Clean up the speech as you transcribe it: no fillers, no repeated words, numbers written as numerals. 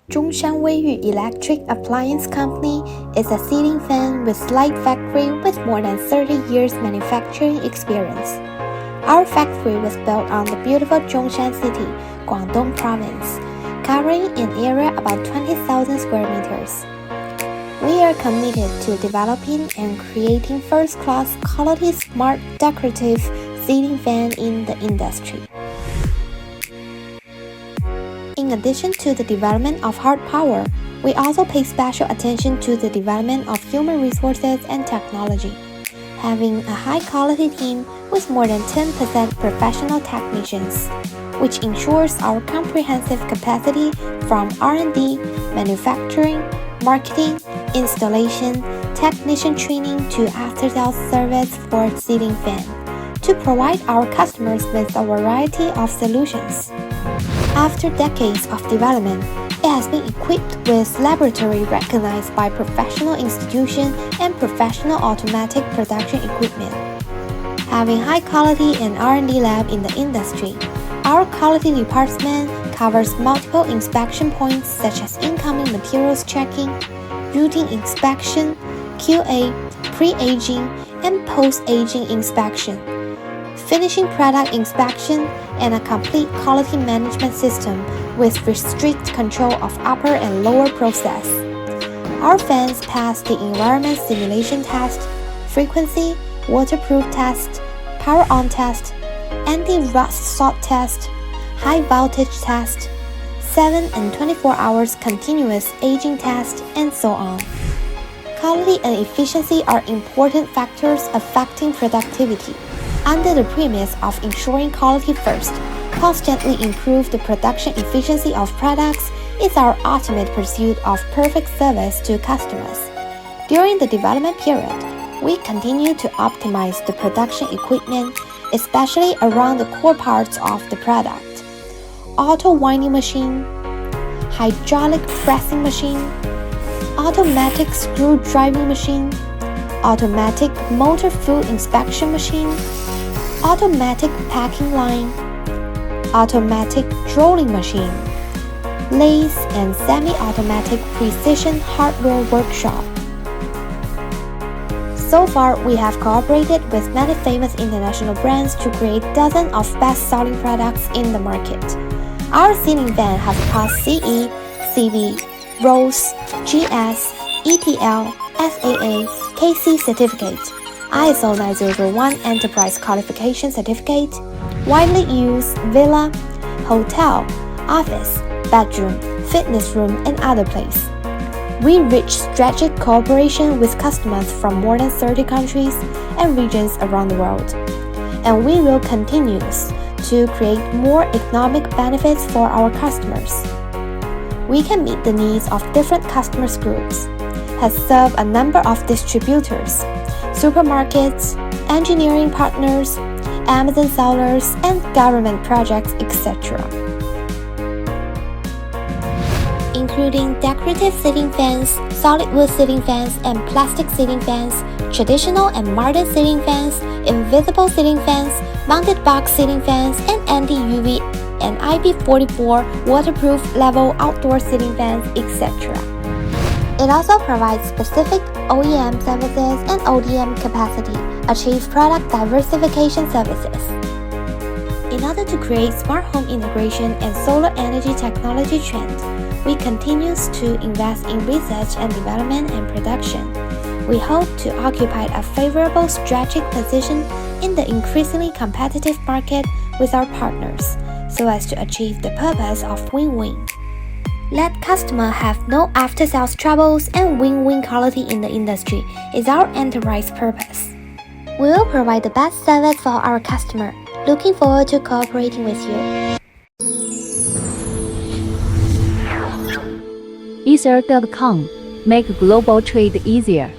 Zhongshan Weiyu Electric Appliance Company is a ceiling fan with light factory with more than 30 years manufacturing experience. Our factory was built on the beautiful Zhongshan City, Guangdong Province, covering an area about 20,000 square meters. We are committed to developing and creating first-class quality smart decorative ceiling fan in the industry. In addition to the development of hard power, we also pay special attention to the development of human resources and technology, having a high-quality team with more than 10% professional technicians, which ensures our comprehensive capacity from R&D, manufacturing, marketing, installation, technician training to after-sales service for ceiling fan, to provide our customers with a variety of solutions. After decades of development, it has been equipped with laboratory recognized by professional institutions and professional automatic production equipment. Having high quality and R&D lab in the industry, our quality department covers multiple inspection points such as incoming materials checking, routine inspection, QA, pre-aging, and post-aging inspection, finishing product inspection, and a complete quality management system with strict control of upper and lower process. Our fans pass the environment simulation test, frequency, waterproof test, power on test, anti-rust salt test, high voltage test, 7 and 24 hours continuous aging test, and so on. Quality and efficiency are important factors affecting productivity. Under the premise of ensuring quality first, constantly improve the production efficiency of products is our ultimate pursuit of perfect service to customers. During the development period, we continue to optimize the production equipment, especially around the core parts of the product: auto winding machine, hydraulic pressing machine, automatic screw driving machine, automatic motor food inspection machine, automatic packing line, automatic drilling machine, lathe and semi-automatic precision hardware workshop. So far, we have cooperated with many famous international brands to create dozens of best-selling products in the market. Our ceiling fan has passed CE, CB, RoHS, GS, ETL, SAA, KC certificate, ISO 9001 Enterprise Qualification Certificate, widely used villa, hotel, office, bedroom, fitness room, and other places. We reach strategic cooperation with customers from more than 30 countries and regions around the world, and we will continue to create more economic benefits for our customers. We can meet the needs of different customer groups, has served a number of distributors, supermarkets, engineering partners, Amazon sellers, and government projects, etc., including decorative ceiling fans, solid wood ceiling fans, and plastic ceiling fans, traditional and modern ceiling fans, invisible ceiling fans, mounted box ceiling fans, and anti-UV and IP44 waterproof level outdoor ceiling fans, etc. It also provides specific OEM services and ODM capacity, achieve product diversification services. In order to create smart home integration and solar energy technology trend, we continue to invest in research and development and production. We hope to occupy a favorable strategic position in the increasingly competitive market with our partners, so as to achieve the purpose of win-win. Let customer have no after-sales troubles and win-win quality in the industry is our enterprise purpose. We will provide the best service for our customer. Looking forward to cooperating with you. Ether.com. Make global trade easier.